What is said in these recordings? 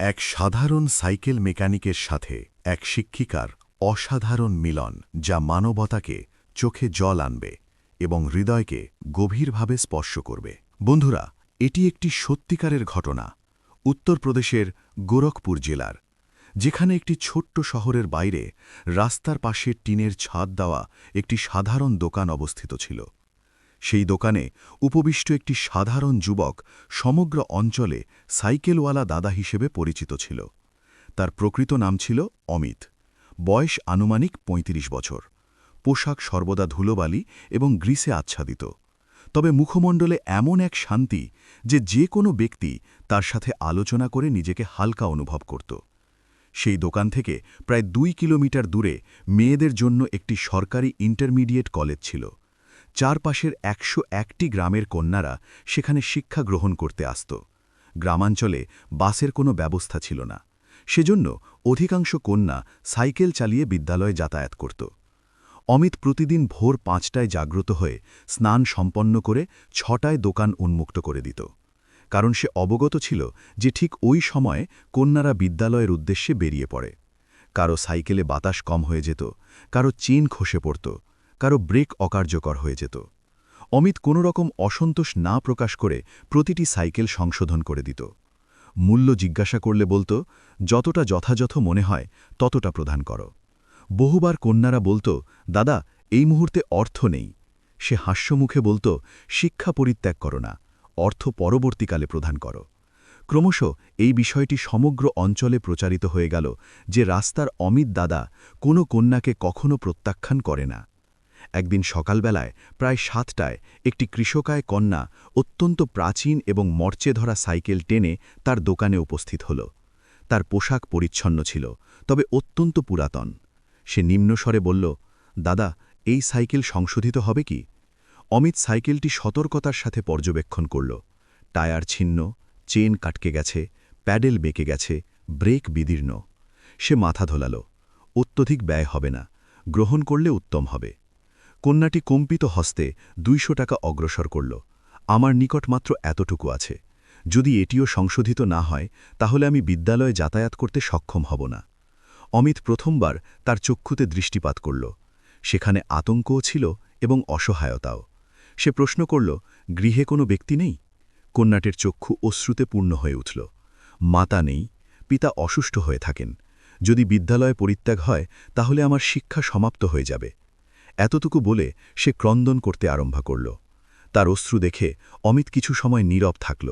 এক সাধারণ সাইকেল মেকানিকের সাথে এক শিক্ষিকার অসাধারণ মিলন, যা মানবতাকে চোখে জল আনবে এবং হৃদয়কে গভীরভাবে স্পর্শ করবে। বন্ধুরা, এটি একটি সত্যিকারের ঘটনা উত্তরপ্রদেশের গোরখপুর জেলার, যেখানে একটি ছোট্ট শহরের বাইরে রাস্তার পাশে টিনের ছাদ দেওয়া একটি সাধারণ দোকান অবস্থিত ছিল। সেই দোকানে উপবিষ্ট একটি সাধারণ যুবক সমগ্র অঞ্চলে সাইকেলওয়ালা দাদা হিসেবে পরিচিত ছিল। তার প্রকৃত নাম ছিল অমিত। বয়স আনুমানিক ৩৫ বছর। পোশাক সর্বদা ধুলোবালি এবং গ্রিসে আচ্ছাদিত, তবে মুখমণ্ডলে এমন এক শান্তি যে কোনো ব্যক্তি তার সাথে আলোচনা করে নিজেকে হালকা অনুভব করত। সেই দোকান থেকে প্রায় ২ কিলোমিটার দূরে মেয়েদের জন্য একটি সরকারি ইন্টারমিডিয়েট কলেজ ছিল। চারপাশের ১০১টি গ্রামের কন্যারা সেখানে শিক্ষা গ্রহণ করতে আসত। গ্রামাঞ্চলে বাসের কোনো ব্যবস্থা ছিল না, সেজন্য অধিকাংশ কন্যা সাইকেল চালিয়ে বিদ্যালয়ে যাতায়াত করত। অমিত প্রতিদিন ভোর ৫টায় জাগ্রত হয়ে স্নান সম্পন্ন করে ৬টায় দোকান উন্মুক্ত করে দিত, কারণ সে অবগত ছিল যে ঠিক ওই সময়ে কন্যারা বিদ্যালয়ের উদ্দেশ্যে বেরিয়ে পড়ে। কারো সাইকেলে বাতাস কম হয়ে যেত, কারো চেন খসে পড়ত, কারো ব্রেক অকার্যকর হয়ে যেত। অমিত কোনো রকম অসন্তোষ না প্রকাশ করে প্রতিটি সাইকেল সংশোধন করে দিত। মূল্য জিজ্ঞাসা করলে বলতো, যতটা যথাযথ মনে হয় ততটা প্রদান করো। বহুবার কন্যারা বলতো, দাদা, এই মুহূর্তে অর্থ নেই। সে হাস্যমুখে বলতো, শিক্ষা পরিত্যাগ করো না, অর্থ পরবর্তীকালে প্রদান করো। ক্রমশ এই বিষয়টি সমগ্র অঞ্চলে প্রচারিত হয়ে গেল যে রাস্তার অমিত দাদা কোনো কন্যাকে কখনো প্রত্যাখ্যান করে না। একদিন সকালবেলায় প্রায় ৭টায় একটি কৃষকায় কন্যা অত্যন্ত প্রাচীন এবং মরচে ধরা সাইকেল টেনে তার দোকানে উপস্থিত হল। তার পোশাক পরিচ্ছন্ন ছিল, তবে অত্যন্ত পুরাতন। সে নিম্নস্বরে বলল, দাদা, এই সাইকেল সংশোধিত হবে কি? অমিত সাইকেলটি সতর্কতার সাথে পর্যবেক্ষণ করল। টায়ার ছিন্ন, চেন কাটকে গেছে, প্যাডেল বেঁকে গেছে, ব্রেক বিদীর্ণ। সে মাথা ধোলাল। অত্যধিক ব্যয় হবে না, গ্রহণ করলে উত্তম হবে। কন্যাটি কম্পিত হস্তে ২০০ টাকা অগ্রসর করল। আমার নিকট মাত্র এতটুকু আছে। যদি এটিও সংশোধিত না হয় তাহলে আমি বিদ্যালয়ে যাতায়াত করতে সক্ষম হব না। অমিত প্রথমবার তার চক্ষুতে দৃষ্টিপাত করল। সেখানে আতঙ্কও ছিল এবং অসহায়তাও। সে প্রশ্ন করল, গৃহে কোনো ব্যক্তি নেই? কন্যাটির চক্ষু অশ্রুতে পূর্ণ হয়ে উঠল। মাতা নেই, পিতা অসুস্থ হয়ে থাকেন। যদি বিদ্যালয় পরিত্যাগ হয় তাহলে আমার শিক্ষা সমাপ্ত হয়ে যাবে। এতটুকু বলে সে ক্রন্দন করতে আরম্ভ করল। তার অশ্রু দেখে অমিত কিছু সময় নীরব থাকল।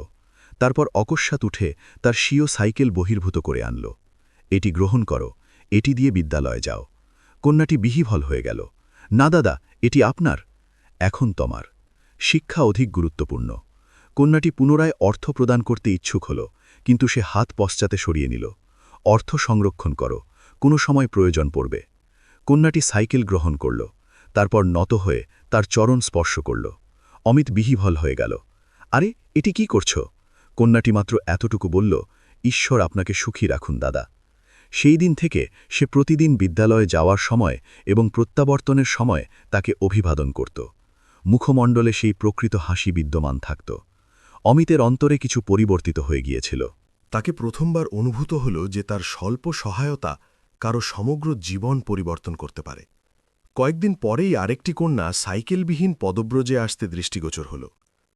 তারপর অকস্মাৎ উঠে তার স্বীয় সাইকেল বহির্ভূত করে আনল। এটি গ্রহণ করো, এটি দিয়ে বিদ্যালয়ে যাও। কন্যাটি বিহ্বল হয়ে গেল। না দাদা, এটি আপনার, এখন তোমার। শিক্ষা অধিক গুরুত্বপূর্ণ। কন্যাটি পুনরায় অর্থ প্রদান করতে ইচ্ছুক হল, কিন্তু সে হাত পশ্চাতে সরিয়ে নিল। অর্থ সংরক্ষণ করো, কোনো সময় প্রয়োজন পড়বে। কন্যাটি সাইকেল গ্রহণ করল, তারপর নত হয়ে তার চরণ স্পর্শ করল। অমিত বিহ্বল হয়ে গেল। আরে, এটি কি করছ? কন্যাটি মাত্র এতটুকু বলল, ঈশ্বর আপনাকে সুখী রাখুন দাদা। সেই দিন থেকে সে প্রতিদিন বিদ্যালয়ে যাওয়ার সময় এবং প্রত্যাবর্তনের সময় তাকে অভিবাদন করত। মুখমণ্ডলে সেই প্রকৃত হাসি বিদ্যমান থাকত। অমিতের অন্তরে কিছু পরিবর্তিত হয়ে গিয়েছিল। তাকে প্রথমবার অনুভূত হল যে তার স্বল্প সহায়তা কারো সমগ্র জীবন পরিবর্তন করতে পারে। কয়েকদিন পরেই আরেকটি কন্যা সাইকেলবিহীন পদব্রজে আসতে দৃষ্টিগোচর হল।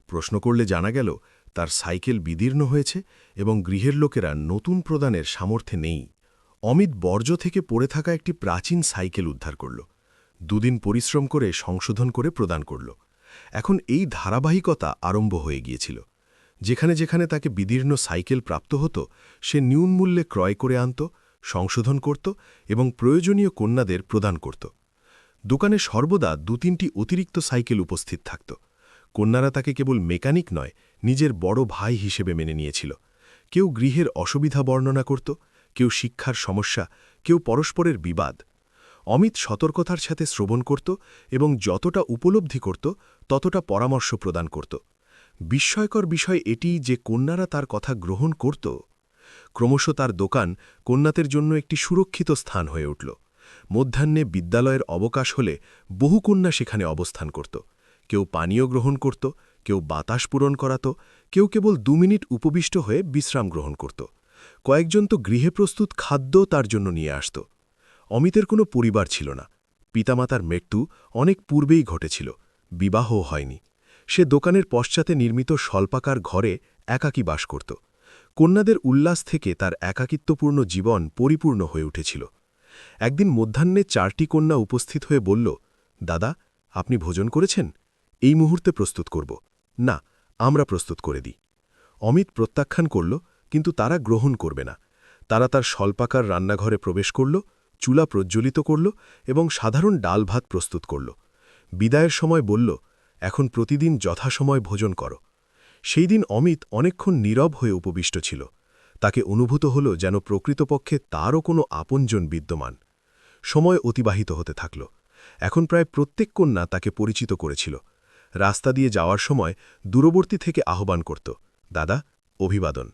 প্রশ্ন করলে জানা গেল তার সাইকেল বিদীর্ণ হয়েছে এবং গৃহের লোকেরা নতুন প্রদানের সামর্থ্যে নেই। অমিত বর্জ্য থেকে পড়ে থাকা একটি প্রাচীন সাইকেল উদ্ধার করল। দুদিন পরিশ্রম করে সংশোধন করে প্রদান করল। এখন এই ধারাবাহিকতা আরম্ভ হয়ে গিয়েছিল। যেখানে যেখানে তাকে বিদীর্ণ সাইকেল প্রাপ্ত হতো, সে ন্যূন মূল্যে ক্রয় করে আনত, সংশোধন করত এবং প্রয়োজনীয় কন্যাদের প্রদান করত। দোকানে সর্বদা ২-৩টি অতিরিক্ত সাইকেল উপস্থিত থাকত। কন্যারা তাকে কেবল মেকানিক নয়, নিজের বড় ভাই হিসেবে মেনে নিয়েছিল। কেউ গৃহের অসুবিধা বর্ণনা করত, কেউ শিক্ষার সমস্যা, কেউ পরস্পরের বিবাদ। অমিত সতর্কতার সাথে শ্রবণ করত এবং যতটা উপলব্ধি করত ততটা পরামর্শ প্রদান করত। বিস্ময়কর বিষয় এটি যে কন্যারা তার কথা গ্রহণ করত। ক্রমশ তার দোকান কন্যাদের জন্য একটি সুরক্ষিত স্থান হয়ে উঠল। মধ্যাহ্নে বিদ্যালয়ের অবকাশ হলে বহু কন্যা সেখানে অবস্থান করত। কেউ পানীয় গ্রহণ করত, কেউ বাতাস পূরণ করাত, কেউ কেবল ২ মিনিট উপবিষ্ট হয়ে বিশ্রাম গ্রহণ করত। কয়েকজন তো গৃহে প্রস্তুত খাদ্য তার জন্য নিয়ে আসত। অমিতের কোনো পরিবার ছিল না। পিতামাতার মৃত্যু অনেক পূর্বেই ঘটেছিল, বিবাহও হয়নি। সে দোকানের পশ্চাতে নির্মিত স্বল্পাকার ঘরে একাকী বাস করত। কন্যাদের উল্লাস থেকে তার একাকিত্বপূর্ণ জীবন পরিপূর্ণ হয়ে উঠেছিল। একদিন মধ্যাহ্নে 4টি কন্যা উপস্থিত হয়ে বলল, দাদা, আপনি ভোজন করেছেন? এই মুহূর্তে প্রস্তুত করব। না, আমরা প্রস্তুত করে দিই। অমিত প্রত্যাখ্যান করল, কিন্তু তারা গ্রহণ করবে না। তারা তার স্বল্পাকার রান্নাঘরে প্রবেশ করল, চুলা প্রজ্বলিত করল এবং সাধারণ ডাল ভাত প্রস্তুত করল। বিদায়ের সময় বলল, এখন প্রতিদিন যথাসময় ভোজন করো। সেই দিন অমিত অনেকক্ষণ নীরব হয়ে উপবিষ্ট ছিল। তাকে অনুভূত হল যেন প্রকৃতপক্ষে তারও কোনো আপনজন বিদ্যমান। সময় অতিবাহিত হতে থাকল। এখন প্রায় প্রত্যেক কন্যা তাকে পরিচিত করেছিল। রাস্তা দিয়ে যাওয়ার সময় দূরবর্তী থেকে আহ্বান করত, দাদা, অভিবাদন।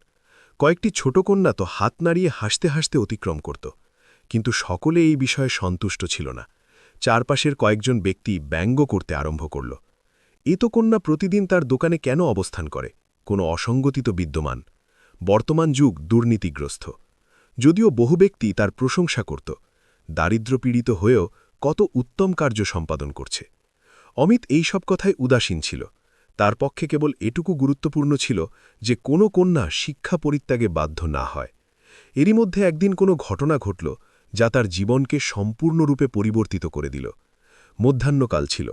কয়েকটি ছোট কন্যা তো হাত নাড়িয়ে হাসতে হাসতে অতিক্রম করত। কিন্তু সকলে এই বিষয়ে সন্তুষ্ট ছিল না। চারপাশের কয়েকজন ব্যক্তি ব্যঙ্গ করতে আরম্ভ করল। এ তো কন্যা প্রতিদিন তার দোকানে কেন অবস্থান করে? কোনো অসঙ্গতি তো বিদ্যমান। বর্তমান যুগ দুর্নীতিগ্রস্ত। যদিও বহু ব্যক্তি তার প্রশংসা করত, দারিদ্র্যপীড়িত হয়েও কত উত্তম কার্য সম্পাদন করছে। অমিত এই সব কথায় উদাসীন ছিল। তার পক্ষে কেবল এটুকু গুরুত্বপূর্ণ ছিল যে কোনো কন্যা শিক্ষা পরিত্যাগে বাধ্য না হয়। এরই মধ্যে একদিন কোনো ঘটনা ঘটল যা তার জীবনকে সম্পূর্ণরূপে পরিবর্তিত করে দিল। মধ্যাহ্নকাল ছিল।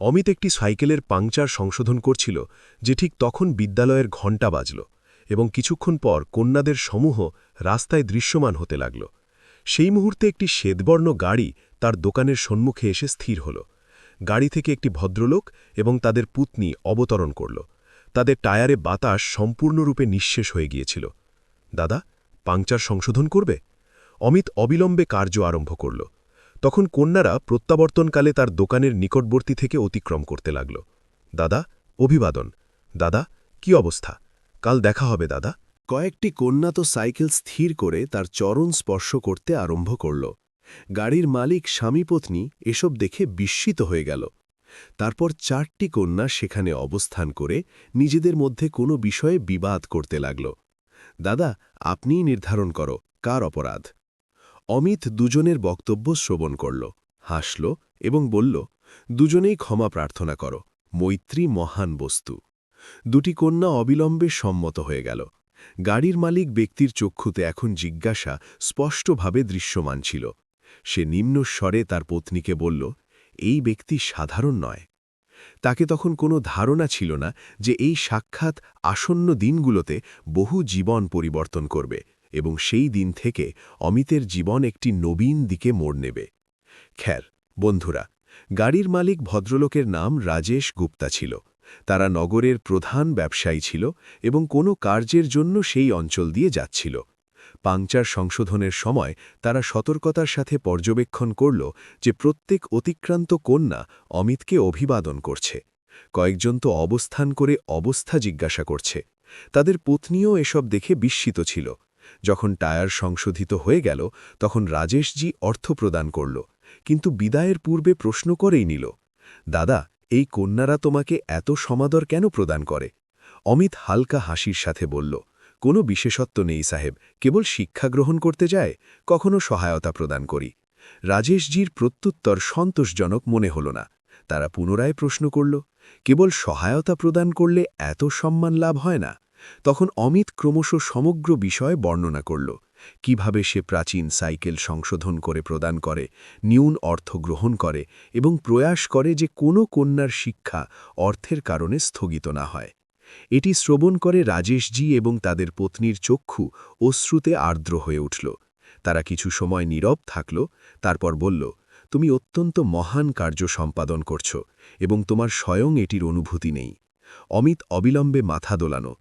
অমিত একটি সাইকেলের পাংচার সংশোধন করছিল যে ঠিক তখন বিদ্যালয়ের ঘণ্টা বাজল এবং কিছুক্ষণ পর কন্যাদের সমূহ রাস্তায় দৃশ্যমান হতে লাগল। সেই মুহূর্তে একটি শ্বেতবর্ণ গাড়ি তার দোকানের সম্মুখে এসে স্থির হল। গাড়ি থেকে একটি ভদ্রলোক এবং তাদের পুত্নী অবতরণ করল। তাদের টায়ারে বাতাস সম্পূর্ণরূপে নিঃশেষ হয়ে গিয়েছিল। দাদা, পাংচার সংশোধন করবে? অমিত অবিলম্বে কার্য আরম্ভ করল। তখন কন্যারা প্রত্যাবর্তনকালে তার দোকানের নিকটবর্তী থেকে অতিক্রম করতে লাগল। দাদা, অভিবাদন। দাদা, কি অবস্থা? কাল দেখা হবে দাদা। কয়েকটি কন্যা তো সাইকেল স্থির করে তার চরণ স্পর্শ করতে আরম্ভ করল। গাড়ির মালিক স্বামীপত্নী এসব দেখে বিস্মিত হয়ে গেল। তারপর 4টি কন্যা সেখানে অবস্থান করে নিজেদের মধ্যে কোনো বিষয়ে বিবাদ করতে লাগল। দাদা, আপনিই নির্ধারণ করো কার অপরাধ। অমিত দুজনের বক্তব্য শ্রবণ করল, হাসল এবং বলল, দুজনেই ক্ষমা প্রার্থনা করো, মৈত্রী মহান বস্তু। 2টি কন্যা অবিলম্বে সম্মত হয়ে গেল। গাড়ির মালিক ব্যক্তির চক্ষুতে এখন জিজ্ঞাসা স্পষ্টভাবে দৃশ্যমান ছিল। সে নিম্ন স্বরে তার পত্নীকে বলল, এই ব্যক্তি সাধারণ নয়। তাকে তখন কোনো ধারণা ছিল না যে এই সাক্ষাৎ আসন্ন দিনগুলোতে বহু জীবন পরিবর্তন করবে এবং সেই দিন থেকে অমিতের জীবন একটি নবীন দিকে মোড় নেবে। খ্যার, বন্ধুরা, গাড়ির মালিক ভদ্রলোকের নাম রাজেশ গুপ্তা ছিল। তারা নগরের প্রধান ব্যবসায়ী ছিল এবং কোনো কার্যের জন্য সেই অঞ্চল দিয়ে যাচ্ছিল। পাংচার সংশোধনের সময় তারা সতর্কতার সাথে পর্যবেক্ষণ করল যে প্রত্যেক অতিক্রান্ত কন্যা অমিতকে অভিবাদন করছে। কয়েকজন তো অবস্থান করে অবস্থা জিজ্ঞাসা করছে। তাদের পত্নীও এসব দেখে বিস্মিত ছিল। যখন টায়ার সংশোধিত হয়ে গেল তখন রাজেশজি অর্থ প্রদান করল, কিন্তু বিদায়ের পূর্বে প্রশ্ন করেই নিল, দাদা, এই কন্যারা তোমাকে এত সমাদর কেন প্রদান করে? অমিত হালকা হাসির সাথে বলল, কোনো বিশেষত্ব নেই সাহেব, কেবল শিক্ষা গ্রহণ করতে যায়, কখনো সহায়তা প্রদান করি। রাজেশজির প্রত্যুত্তর সন্তোষজনক মনে হল না। তারা পুনরায় প্রশ্ন করল, কেবল সহায়তা প্রদান করলে এত সম্মান লাভ হয় না? তখন অমিত ক্রমশ সমগ্র বিষয় বর্ণনা করল, কিভাবে সে প্রাচীন সাইকেল সংশোধন করে প্রদান করে, নিউন অর্থ গ্রহণ করে এবং প্রয়াস করে যে কোনো কন্যার শিক্ষা অর্থের কারণে স্থগিত না হয়। এটি শ্রবণ করে রাজেশজি এবং তাদের পত্নীর চক্ষু অশ্রুতে আর্দ্র হয়ে উঠল। তারা কিছু সময় নীরব থাকল, তারপর বলল, তুমি অত্যন্ত মহান কার্য সম্পাদন করছ এবং তোমার স্বয়ং এটির অনুভূতি নেই। অমিত অবিলম্বে মাথা দোলানো,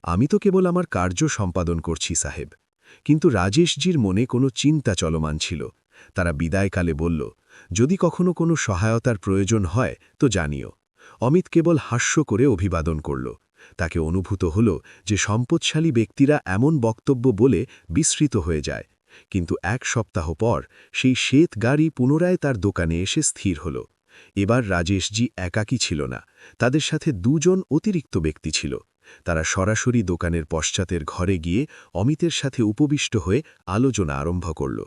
আমি তো কেবল আমার কার্য সম্পাদন করছি সাহেব। কিন্তু রাজেশজির মনে কোনো চিন্তা চলমান ছিল। তারা বিদায়কালে বলল, যদি কখনো কোনো সহায়তার প্রয়োজন হয় তো জানিও। অমিত কেবল হাস্য করে অভিবাদন করল। তাকে অনুভূত হল যে সম্পদশালী ব্যক্তিরা এমন বক্তব্য বলে বিস্মৃত হয়ে যায়। কিন্তু 1 সপ্তাহ পর সেই শ্বেত গাড়ি পুনরায় তার দোকানে এসে স্থির হল। এবার রাজেশজি একাকী ছিল না, তাদের সাথে 2 জন অতিরিক্ত ব্যক্তি ছিল। তারা সরাসরি দোকানের পশ্চাতের ঘরে গিয়ে অমিতের সাথে উপবিষ্ট হয়ে আলোচনা আরম্ভ করল।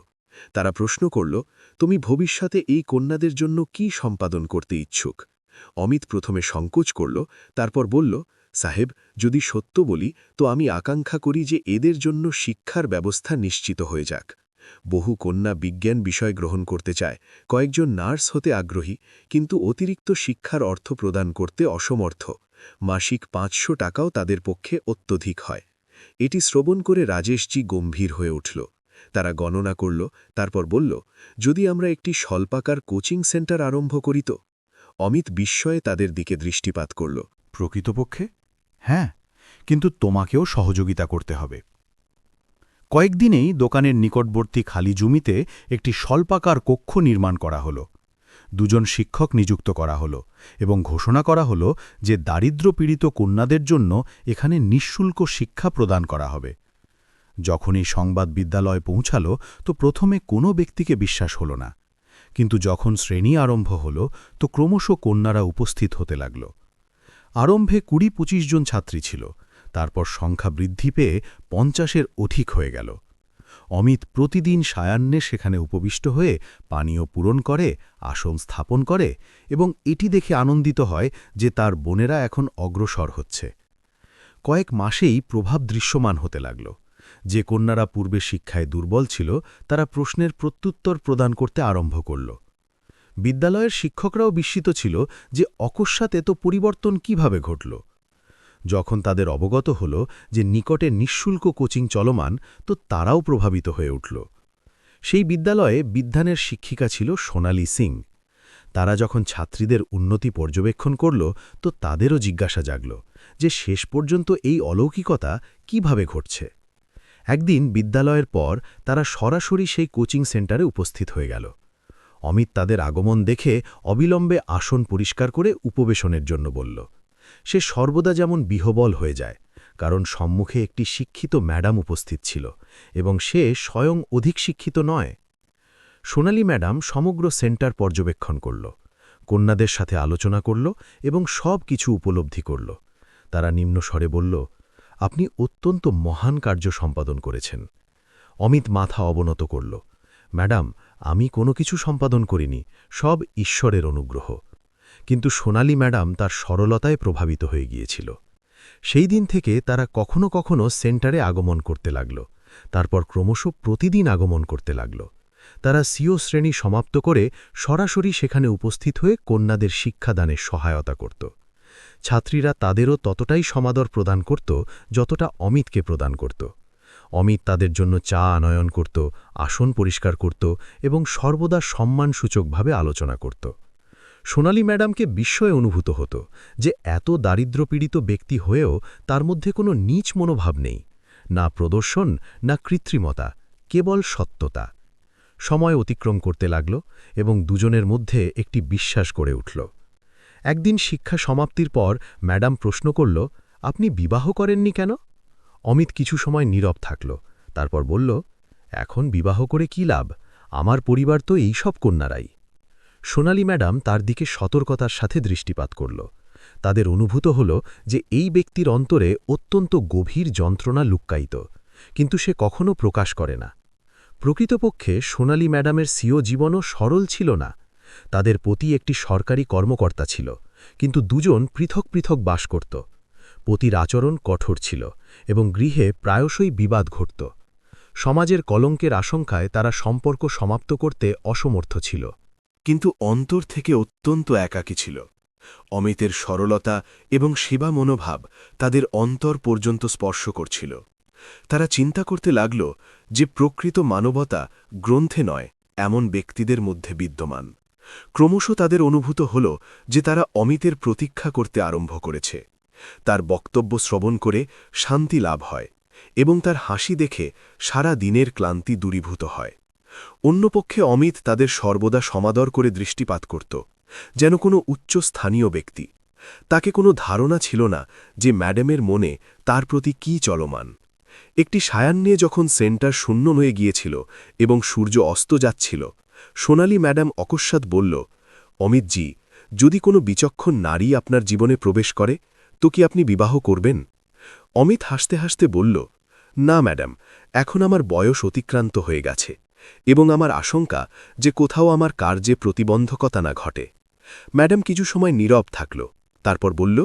তারা প্রশ্ন করল, তুমি ভবিষ্যতে এই কন্যাদের জন্য কি সম্পাদন করতে ইচ্ছুক? অমিত প্রথমে সংকোচ করল, তারপর বলল, সাহেব, যদি সত্য বলি তো আমি আকাঙ্ক্ষা করি যে এদের জন্য শিক্ষার ব্যবস্থা নিশ্চিত হয়ে যাক। বহু কন্যা বিজ্ঞান বিষয় গ্রহণ করতে চায়, কয়েকজন নার্স হতে আগ্রহী, কিন্তু অতিরিক্ত শিক্ষার অর্থ প্রদান করতে অসমর্থ। মাসিক 500 টাকাও তাদের পক্ষে অত্যধিক হয়। এটি শ্রবণ করে রাজেশজি গম্ভীর হয়ে উঠল। তারা গণনা করল, তারপর বলল, যদি আমরা একটি স্বল্পাকার কোচিং সেন্টার আরম্ভ করি তো? অমিত বিস্ময়ে তাদের দিকে দৃষ্টিপাত করল। প্রকৃতপক্ষে হ্যাঁ, কিন্তু তোমাকেও সহযোগিতা করতে হবে। কয়েকদিনেই দোকানের নিকটবর্তী খালি জমিতে একটি স্বল্পাকার কক্ষ নির্মাণ করা হল। 2 শিক্ষক নিযুক্ত করা হল এবং ঘোষণা করা হল যে দারিদ্র্যপীড়িত কন্যাদের জন্য এখানে নিঃশুল্ক শিক্ষা প্রদান করা হবে। যখনই সংবাদ বিদ্যালয়ে পৌঁছাল তো প্রথমে কোনো ব্যক্তিকে বিশ্বাস হল না, কিন্তু যখন শ্রেণী আরম্ভ হল তো ক্রমশ কন্যারা উপস্থিত হতে লাগল। আরম্ভে 20-25 জন ছাত্রী ছিল, তারপর সংখ্যা বৃদ্ধি পেয়ে 50-এর অধিক হয়ে গেল। অমিত প্রতিদিন সায়াহ্নে সেখানে উপবিষ্ট হয়ে পানীয় পূরণ করে, আসন স্থাপন করে এবং এটি দেখে আনন্দিত হয় যে তার বোনেরা এখন অগ্রসর হচ্ছে। কয়েক মাসেই প্রভাব দৃশ্যমান হতে লাগল। যে কন্যারা পূর্বে শিক্ষায় দুর্বল ছিল তারা প্রশ্নের প্রত্যুত্তর প্রদান করতে আরম্ভ করল। বিদ্যালয়ের শিক্ষকরাও বিস্মিত ছিল যে অকস্মাৎ এত পরিবর্তন কিভাবে ঘটল। যখন তাদের অবগত হল যে নিকটে নিঃশুল্ক কোচিং চলমান, তো তারাও প্রভাবিত হয়ে উঠল। সেই বিদ্যালয়ে বিজ্ঞানের শিক্ষিকা ছিল সোনালী সিং। তারা যখন ছাত্রীদের উন্নতি পর্যবেক্ষণ করল তো তাদেরও জিজ্ঞাসা জাগল যে শেষ পর্যন্ত এই অলৌকিকতা কিভাবে ঘটছে। একদিন বিদ্যালয়ের পর তারা সরাসরি সেই কোচিং সেন্টারে উপস্থিত হয়ে গেল। অমিত তাদের আগমন দেখে অবিলম্বে আসন পরিষ্কার করে উপবেশনের জন্য বলল। সে সর্বদা যেমন বিহ্বল হয়ে যায়, কারণ সম্মুখে একটি শিক্ষিত ম্যাডাম উপস্থিত ছিল এবং সে স্বয়ং অধিক শিক্ষিত নয়। সোনালী ম্যাডাম সমগ্র সেন্টার পর্যবেক্ষণ করল, কন্যাদের সাথে আলোচনা করল এবং সব কিছু উপলব্ধি করল। তারা নিম্ন স্বরে বলল, আপনি অত্যন্ত মহান কার্য সম্পাদন করেছেন। অমিত মাথা অবনত করল, ম্যাডাম, আমি কোনো কিছু সম্পাদন করিনি, সব ঈশ্বরের অনুগ্রহ। কিন্তু সোনালী ম্যাডাম তার সরলতায় প্রভাবিত হয়ে গিয়েছিল। সেই দিন থেকে তারা কখনো কখনো সেন্টারে আগমন করতে লাগল, তারপর ক্রমশ প্রতিদিন আগমন করতে লাগল। তারা সিও শ্রেণী সমাপ্ত করে সরাসরি সেখানে উপস্থিত হয়ে কন্যাদের শিক্ষাদানে সহায়তা করত। ছাত্রীরা তাদেরও ততটাই সমাদর প্রদান করত যতটা অমিতকে প্রদান করত। অমিত তাদের জন্য চা আনয়ন করত, আসন পরিষ্কার করত এবং সর্বদা সম্মানসূচকভাবে আলোচনা করত। সোনালী ম্যাডামকে বিস্ময়ে অনুভূত হতো যে এত দারিদ্র্যপীড়িত ব্যক্তি হয়েও তার মধ্যে কোনো নীচ মনোভাব নেই, না প্রদর্শন না কৃত্রিমতা, কেবল সত্যতা। সময় অতিক্রম করতে লাগল এবং দুজনের মধ্যে একটি বিশ্বাস গড়ে উঠল। একদিন শিক্ষা সমাপ্তির পর ম্যাডাম প্রশ্ন করল, আপনি বিবাহ করেননি কেন? অমিত কিছু সময় নীরব থাকল, তারপর বলল, এখন বিবাহ করে কি লাভ, আমার পরিবার তো এই সব কন্যারাই। সোনালী ম্যাডাম তার দিকে সতর্কতার সাথে দৃষ্টিপাত করল। তাদের অনুভূত হল যে এই ব্যক্তির অন্তরে অত্যন্ত গভীর যন্ত্রণা লুক্কায়িত, কিন্তু সে কখনো প্রকাশ করে না। প্রকৃতপক্ষে সোনালী ম্যাডামের সিও জীবনও সরল ছিল না। তাদের পতি একটি সরকারি কর্মকর্তা ছিল, কিন্তু দুজন পৃথক পৃথক বাস করত। পতির আচরণ কঠোর ছিল এবং গৃহে প্রায়শই বিবাদ ঘটত। সমাজের কলঙ্কের আশঙ্কায় তারা সম্পর্ক সমাপ্ত করতে অসমর্থ ছিল। কিন্তু অন্তর থেকে অত্যন্ত একাকী ছিল। অমিতের সরলতা এবং সেবা মনোভাব তাদের অন্তর পর্যন্ত স্পর্শ করছিল। তারা চিন্তা করতে লাগল যে প্রকৃত মানবতা গ্রন্থে নয়, এমন ব্যক্তিদের মধ্যে বিদ্যমান। ক্রমশ তাদের অনুভূত হল যে তারা অমিতের প্রতীক্ষা করতে আরম্ভ করেছে। তার বক্তব্য শ্রবণ করে শান্তি লাভ হয় এবং তার হাসি দেখে সারা দিনের ক্লান্তি দূরীভূত হয়। অন্যপক্ষে অমিত তাদের সর্বদা সমাদর করে দৃষ্টিপাত করত, যেন কোনো উচ্চ স্থানীয় ব্যক্তি। তাকে কোনো ধারণা ছিল না যে ম্যাডামের মনে তার প্রতি কী চলমান। একটি সায়াহ্নে যখন সেন্টার শূন্য হয়ে গিয়েছিল এবং সূর্য অস্ত যাচ্ছিল, সোনালী ম্যাডাম অকস্মাৎ বলল, অমিতজি, যদি কোনো বিচক্ষণ নারী আপনার জীবনে প্রবেশ করে তো কি আপনি বিবাহ করবেন? অমিত হাসতে হাসতে বলল, না ম্যাডাম, এখন আমার বয়স অতিক্রান্ত হয়ে গেছে এবং আমার আশঙ্কা যে কোথাও আমার কার্যে প্রতিবন্ধকতা না ঘটে। ম্যাডাম কিছু সময় নীরব থাকল, তারপর বলল,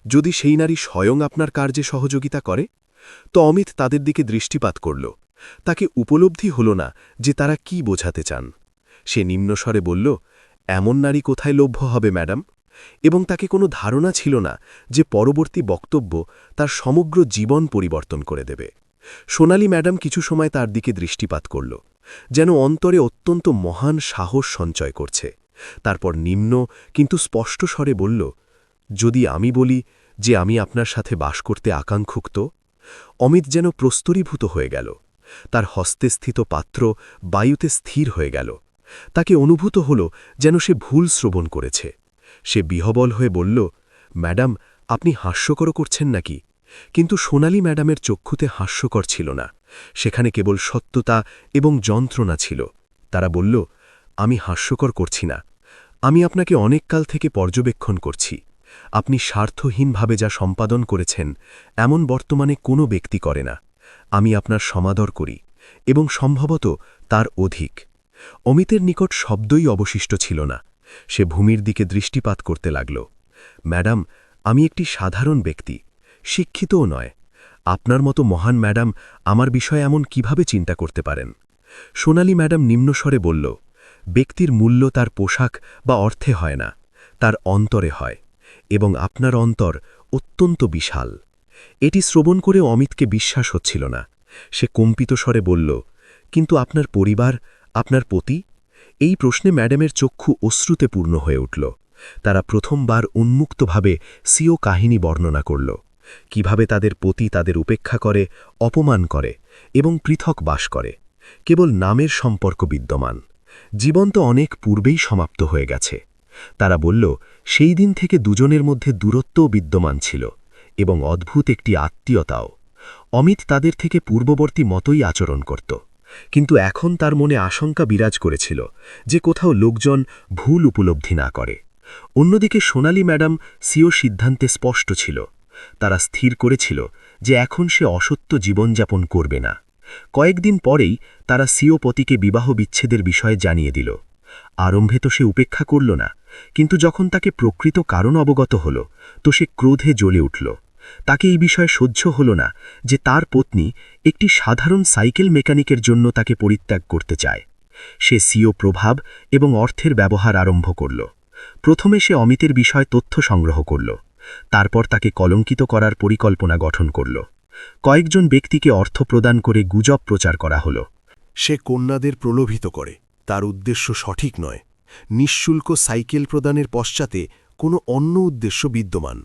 যদি সেই নারী স্বয়ং আপনার কার্যে সহযোগিতা করে? তো অমিত তাদের দিকে দৃষ্টিপাত করল। তাকে উপলব্ধি হল না যে তারা কি বোঝাতে চান। সে নিম্নস্বরে বলল, এমন নারী কোথায় লভ্য হবে ম্যাডাম? এবং তাকে কোনো ধারণা ছিল না যে পরবর্তী বক্তব্য তার সমগ্র জীবন পরিবর্তন করে দেবে। সোনালী ম্যাডাম কিছু সময় তার দিকে দৃষ্টিপাত করল, যেন অন্তরে অত্যন্ত মহান সাহস সঞ্চয় করছে। তারপর নিম্ন কিন্তু স্পষ্ট স্বরে বলল, যদি আমি বলি যে আমি আপনার সাথে বাস করতে আকাঙ্ক্ষুক্ত? অমিত যেন প্রস্তরীভূত হয়ে গেল। তার হস্তে স্থিত পাত্র বায়ুতে স্থির হয়ে গেল। তাকে অনুভূত হল যেন সে ভুল শ্রবণ করেছে। সে বিহবল হয়ে বলল, ম্যাডাম, আপনি হাস্যকর করছেন নাকি? কিন্তু সোনালী ম্যাডামের চক্ষুতে হাস্যকর ছিল না, সেখানে কেবল সত্যতা এবং যন্ত্রণা ছিল। তারা বলল, আমি হাস্যকর করছি না। আমি আপনাকে অনেক কাল থেকে পর্যবেক্ষণ করছি। আপনি স্বার্থহীনভাবে যা সম্পাদন করেছেন এমন বর্তমানে কোনো ব্যক্তি করে না। আমি আপনার সমাদর করি এবং সম্ভবত তার অধিক। অমিতের নিকট শব্দই অবশিষ্ট ছিল না। সে ভূমির দিকে দৃষ্টিপাত করতে লাগল। ম্যাডাম, আমি একটি সাধারণ ব্যক্তি, শিক্ষিতও নয়। আপনার মতো মহান ম্যাডাম আমার বিষয়ে এমন কিভাবে চিন্তা করতে পারেন? সোনালী ম্যাডাম নিম্নস্বরে বলল, ব্যক্তির মূল্য তার পোশাক বা অর্থে হয় না, তার অন্তরে হয়, এবং আপনার অন্তর অত্যন্ত বিশাল। এটি শ্রবণ করে অমিতকে বিশ্বাস হচ্ছিল না। সে কম্পিত স্বরে বলল, কিন্তু আপনার পরিবার, আপনার পতি? এই প্রশ্নে ম্যাডামের চক্ষু অশ্রুতে পূর্ণ হয়ে উঠল। তারা প্রথমবার উন্মুক্তভাবে সিও কাহিনী বর্ণনা করল, কিভাবে তাদের পতি তাদের উপেক্ষা করে, অপমান করে এবং পৃথক বাস করে। কেবল নামের সম্পর্ক বিদ্যমান। জীবন তো অনেক পূর্বেই সমাপ্ত হয়ে গেছে। তারা বলল, সেই দিন থেকে দুজনের মধ্যে দূরত্বও বিদ্যমান ছিল এবং অদ্ভুত একটি আত্মীয়তাও। অমিত তাদের থেকে পূর্ববর্তী মতোই আচরণ করত, কিন্তু এখন তার মনে আশঙ্কা বিরাজ করেছিল যে কোথাও লোকজন ভুল উপলব্ধি না করে। অন্যদিকে সোনালী ম্যাডাম সিও সিদ্ধান্তে স্পষ্ট ছিল। তারা স্থির করেছিল যে এখন সে অসত্য জীবনযাপন করবে না। কয়েকদিন পরেই তারা সিও পতিকে বিবাহ বিচ্ছেদের বিষয়ে জানিয়ে দিল। আরম্ভে তো সে উপেক্ষা করল না, কিন্তু যখন তাকে প্রকৃত কারণ অবগত হল তো সে ক্রোধে জ্বলে উঠল। তাকে এই বিষয়ে সহ্য হল না যে তার পত্নী একটি সাধারণ সাইকেল মেকানিকের জন্য তাকে পরিত্যাগ করতে চায়। সে সিও প্রভাব এবং অর্থের ব্যবহার আরম্ভ করল। প্রথমে সে অমিতের বিষয়ে তথ্য সংগ্রহ করল, তারপর তাকে কলঙ্কিত করার পরিকল্পনা গঠন করল। কয়েকজন ব্যক্তিকে অর্থ প্রদান করে গুজব প্রচার করা হল। সে কন্যাদের প্রলোভিত করে, তার উদ্দেশ্য সঠিক নয়। নিঃশুল্ক সাইকেল প্রদানের পশ্চাতে কোনো অন্য উদ্দেশ্য বিদ্যমান।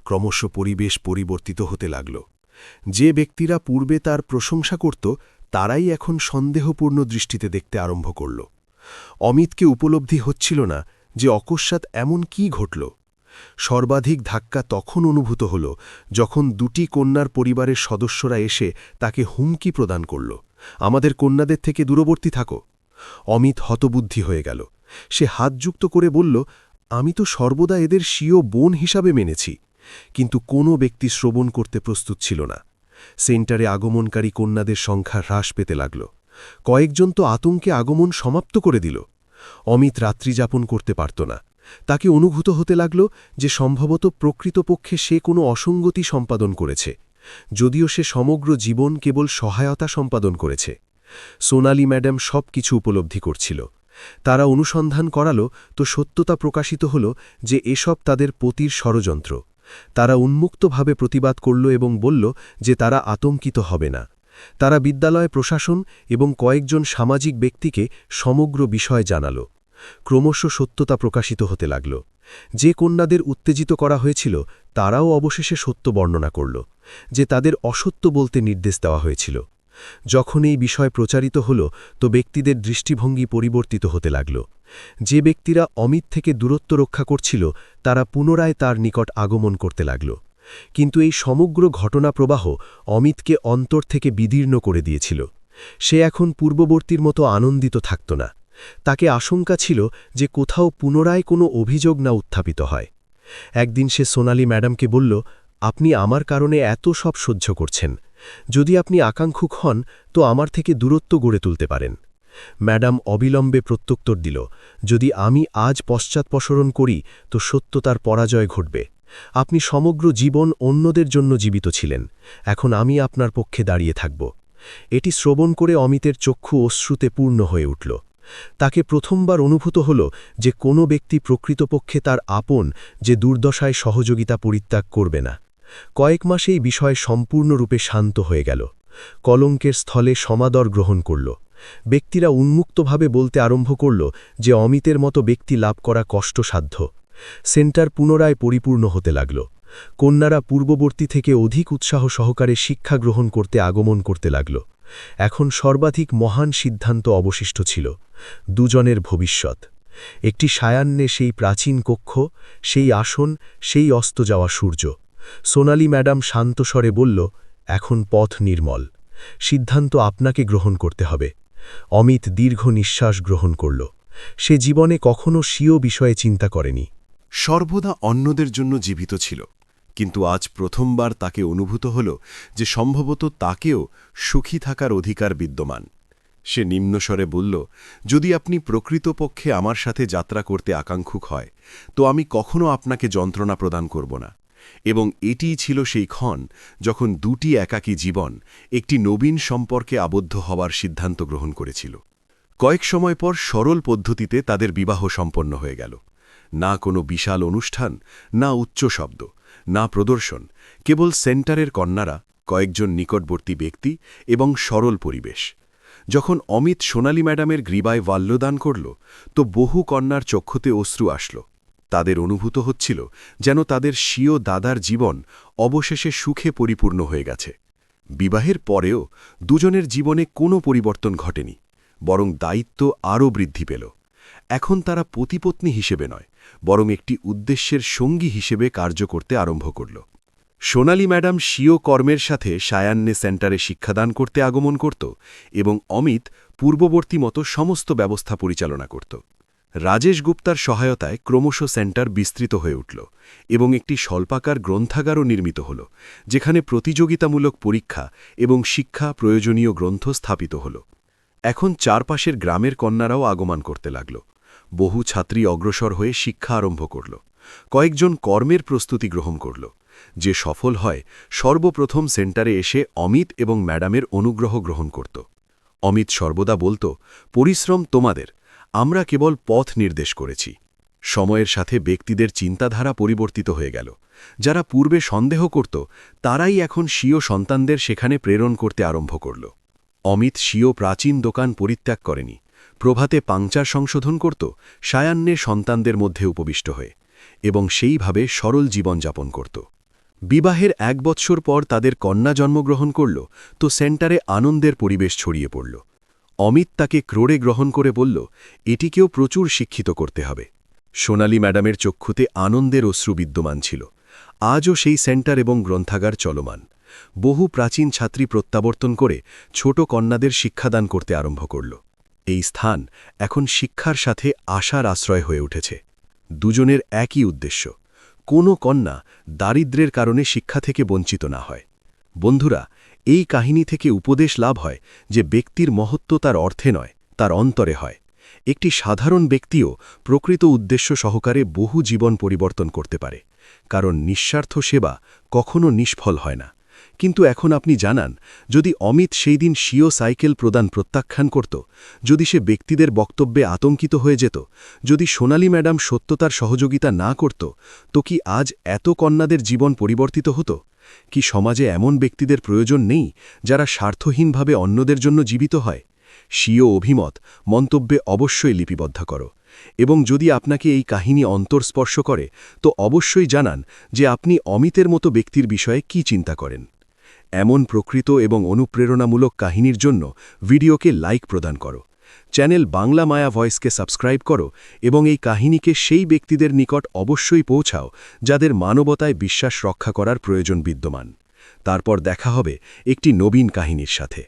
ক্রমশ পরিবেশ পরিবর্তিত হতে লাগল। যে ব্যক্তিরা পূর্বে তার প্রশংসা করত তারাই এখন সন্দেহপূর্ণ দৃষ্টিতে দেখতে আরম্ভ করল। অমিতকে উপলব্ধি হচ্ছিল না যে অকস্মাৎ এমন কি ঘটল। সর্বাধিক ধাক্কা তখন অনুভূত হল যখন দুটি কন্যার পরিবারের সদস্যরা এসে তাকে হুমকি প্রদান করল, আমাদের কন্যাদের থেকে দূরবর্তী থাকো। অমিত হতবুদ্ধি হয়ে গেল। সে হাতযুক্ত করে বলল, আমি তো সর্বদা এদের স্বীয় বোন হিসাবে মেনেছি। কিন্তু কোনো ব্যক্তি শ্রবণ করতে প্রস্তুত ছিল না। সেন্টারে আগমনকারী কন্যাদের সংখ্যা হ্রাস পেতে লাগল। কয়েকজন তো আতঙ্কে আগমন সমাপ্ত করে দিল। অমিত রাত্রিযাপন করতে পারত না। তাকে অনুভূত হতে লাগল যে সম্ভবত প্রকৃতপক্ষে সে কোনো অসঙ্গতি সম্পাদন করেছে, যদিও সে সমগ্র জীবন কেবল সহায়তা সম্পাদন করেছে। সোনালী ম্যাডাম সব কিছু উপলব্ধি করছিল। তারা অনুসন্ধান করালো তো সত্যতা প্রকাশিত হল যে এসব তাদের পতির ষড়যন্ত্র। তারা উন্মুক্তভাবে প্রতিবাদ করল এবং বলল যে তারা আতঙ্কিত হবে না। তারা বিদ্যালয় প্রশাসন এবং কয়েকজন সামাজিক ব্যক্তিকে সমগ্র বিষয় জানাল। ক্রমশ সত্যতা প্রকাশিত হতে লাগল। যে কন্যাদের উত্তেজিত করা হয়েছিল তারাও অবশেষে সত্য বর্ণনা করল যে তাদের অসত্য বলতে নির্দেশ দেওয়া হয়েছিল। যখন এই বিষয় প্রচারিত হল তো ব্যক্তিদের দৃষ্টিভঙ্গি পরিবর্তিত হতে লাগল। যে ব্যক্তিরা অমিত থেকে দূরত্ব রক্ষা করছিল তারা পুনরায় তার নিকট আগমন করতে লাগল। কিন্তু এই সমগ্র ঘটনা প্রবাহ অমিতকে অন্তর থেকে বিদীর্ণ করে দিয়েছিল। সে এখন পূর্ববর্তীর মতো আনন্দিত থাকত না। তাকে আশঙ্কা ছিল যে কোথাও পুনরায় কোনো অভিযোগ না উত্থাপিত হয়। একদিন সে সোনালী ম্যাডামকে বলল, আপনি আমার কারণে এত সব সহ্য করছেন। যদি আপনি আকাঙ্ক্ষুক হন তো আমার থেকে দূরত্ব গড়ে তুলতে পারেন। ম্যাডাম অবিলম্বে প্রত্যুত্তর দিল, যদি আমি আজ পশ্চাৎপসরণ করি তো সত্য তার পরাজয় ঘটবে। আপনি সমগ্র জীবন অন্যদের জন্য জীবিত ছিলেন, এখন আমি আপনার পক্ষে দাঁড়িয়ে থাকব। এটি শ্রবণ করে অমিতের চক্ষু অশ্রুতে পূর্ণ হয়ে উঠল। তাকে প্রথমবার অনুভূত হল যে কোনো ব্যক্তি প্রকৃতপক্ষে তার আপন যে দুর্দশায় সহযোগিতা পরিত্যাগ করবে না। কয়েক মাসে এই বিষয় সম্পূর্ণরূপে শান্ত হয়ে গেল। কলঙ্কের স্থলে সমাদর গ্রহণ করল। ব্যক্তিরা উন্মুক্তভাবে বলতে আরম্ভ করল যে অমিতের মতো ব্যক্তি লাভ করা কষ্টসাধ্য। সেন্টার পুনরায় পরিপূর্ণ হতে লাগল। কন্যারা পূর্ববর্তী থেকে অধিক উৎসাহ সহকারে শিক্ষা গ্রহণ করতে আগমন করতে লাগল। এখন সর্বাধিক মহান সিদ্ধান্ত অবশিষ্ট ছিল, দুজনের ভবিষ্যৎ। একটি সায়াহ্নে সেই প্রাচীন কক্ষ, সেই আসন, সেই অস্ত যাওয়া সূর্য। সোনালি ম্যাডাম শান্ত স্বরে বলল, এখন পথ নির্মল। সিদ্ধান্ত আপনাকে গ্রহণ করতে হবে। অমিত দীর্ঘ নিঃশ্বাস গ্রহণ করল। সে জীবনে কখনো স্বীয় বিষয়ে চিন্তা করেনি। সর্বদা অন্যদের জন্য জীবিত ছিল, কিন্তু আজ প্রথমবার তাকে অনুভূত হল যে সম্ভবত তাকেও সুখী থাকার অধিকার বিদ্যমান। সে নিম্নস্বরে বলল, যদি আপনি প্রকৃতপক্ষে আমার সাথে যাত্রা করতে আকাঙ্ক্ষুক হয় তো আমি কখনো আপনাকে যন্ত্রণা প্রদান করব না। এবং এটিই ছিল সেই ক্ষণ যখন দুটি একাকী জীবন একটি নবীন সম্পর্কে আবদ্ধ হওয়ার সিদ্ধান্ত গ্রহণ করেছিল। কয়েক সময় পর সরল পদ্ধতিতে তাদের বিবাহ সম্পন্ন হয়ে গেল। না কোনো বিশাল অনুষ্ঠান, না উচ্চ শব্দ, না প্রদর্শন, কেবল সেন্টারের কন্যারা, কয়েকজন নিকটবর্তী ব্যক্তি এবং সরল পরিবেশ। যখন অমিত সোনালি ম্যাডামের গ্রীবায় বাল্যদান করল তো বহু কন্যার চক্ষুতে অশ্রু আসল। তাদের অনুভূত হচ্ছিল যেন তাদের স্বীয় দাদার জীবন অবশেষে সুখে পরিপূর্ণ হয়ে গেছে। বিবাহের পরেও দুজনের জীবনে কোনো পরিবর্তন ঘটেনি, বরং দায়িত্ব আরও বৃদ্ধি পেল। এখন তারা পতিপত্নী হিসেবে নয়, বরং একটি উদ্দেশ্যের সঙ্গী হিসেবে কার্য করতে আরম্ভ করল। সোনালি ম্যাডাম স্বীয় কর্মের সাথে সায়াহ্নে সেন্টারে শিক্ষাদান করতে আগমন করত এবং অমিত পূর্ববর্তী মতো সমস্ত ব্যবস্থা পরিচালনা করত। রাজেশ গুপ্তার সহায়তায় ক্রমশ সেন্টার বিস্তৃত হয়ে উঠল এবং একটি স্বল্পাকার গ্রন্থাগারও নির্মিত হল, যেখানে প্রতিযোগিতামূলক পরীক্ষা এবং শিক্ষা প্রয়োজনীয় গ্রন্থ স্থাপিত হল। এখন চারপাশের গ্রামের কন্যারাও আগমন করতে লাগল। বহু ছাত্রী অগ্রসর হয়ে শিক্ষা আরম্ভ করল। কয়েকজন কর্মের প্রস্তুতি গ্রহণ করল। যে সফল হয় সর্বপ্রথম সেন্টারে এসে অমিত এবং ম্যাডামের অনুগ্রহ গ্রহণ করত। অমিত সর্বদা বলত, পরিশ্রম তোমাদের, আমরা কেবল পথ নির্দেশ করেছি। সময়ের সাথে ব্যক্তিদের চিন্তাধারা পরিবর্তিত হয়ে গেল। যারা পূর্বে সন্দেহ করত তারাই এখন স্বীয় সন্তানদের সেখানে প্রেরণ করতে আরম্ভ করল। অমিত স্বীয় প্রাচীন দোকান পরিত্যাগ করেনি। প্রভাতে পাংচার সংশোধন করত, সায়াহ্নে সন্তানদের মধ্যে উপবিষ্ট হয়ে, এবং সেইভাবে সরল জীবনযাপন করত। বিবাহের 1 বৎসর পর তাদের কন্যা জন্মগ্রহণ করল তো সেন্টারে আনন্দের পরিবেশ ছড়িয়ে পড়ল। অমিত তাকে ক্রোড়ে গ্রহণ করে বলল, এটিকেও প্রচুর শিক্ষিত করতে হবে। সোনালি ম্যাডামের চক্ষুতে আনন্দের অশ্রু বিদ্যমান ছিল। আজও সেই সেন্টার এবং গ্রন্থাগার চলমান। বহু প্রাচীন ছাত্রী প্রত্যাবর্তন করে ছোট কন্যাদের শিক্ষাদান করতে আরম্ভ করল। এই স্থান এখন শিক্ষার সাথে আশার আশ্রয় হয়ে উঠেছে। দুজনের একই উদ্দেশ্য, কোনো কন্যা দারিদ্র্যের কারণে শিক্ষা থেকে বঞ্চিত না হয়। বন্ধুরা, এই কাহিনী থেকে উপদেশ লাভ হয় যে ব্যক্তির মহত্ব তার অর্থে নয়, তার অন্তরে হয়। একটি সাধারণ ব্যক্তিও প্রকৃত উদ্দেশ্য সহকারে বহু জীবন পরিবর্তন করতে পারে, কারণ নিঃস্বার্থ সেবা কখনো নিষ্ফল হয় না। কিন্তু এখন আপনি জানান, যদি অমিত সেই দিন স্বীয় সাইকেল প্রদান প্রত্যাখ্যান করত, যদি সে ব্যক্তিদের বক্তব্যে আতঙ্কিত হয়ে যেত, যদি সোনালি ম্যাডাম সত্যতার সহযোগিতা না করত, তো কি আজ এত কন্যাদের জীবন পরিবর্তিত হতো? কি সমাজে এমন ব্যক্তিদের প্রয়োজন নেই যারা স্বার্থহীনভাবে অন্যদের জন্য জীবিত হয়? স্বীয় অভিমত মন্তব্যে অবশ্যই লিপিবদ্ধ করো, এবং যদি আপনাকে এই কাহিনী অন্তর্স্পর্শ করে তো অবশ্যই জানান যে আপনি অমিতের মতো ব্যক্তির বিষয়ে কি চিন্তা করেন। এমন প্রকৃত এবং অনুপ্রেরণামূলক কাহিনীর জন্য ভিডিওকে লাইক প্রদান করো, চ্যানেল বাংলা মায়া ভয়েসকে সাবস্ক্রাইব করো এবং এই কাহিনীকে সেই ব্যক্তিদের নিকট অবশ্যই পৌঁছাও যাদের মানবতায় বিশ্বাস রক্ষা করার প্রয়োজন বিদ্যমান। তারপর দেখা হবে একটি নবীন কাহিনীর সাথে।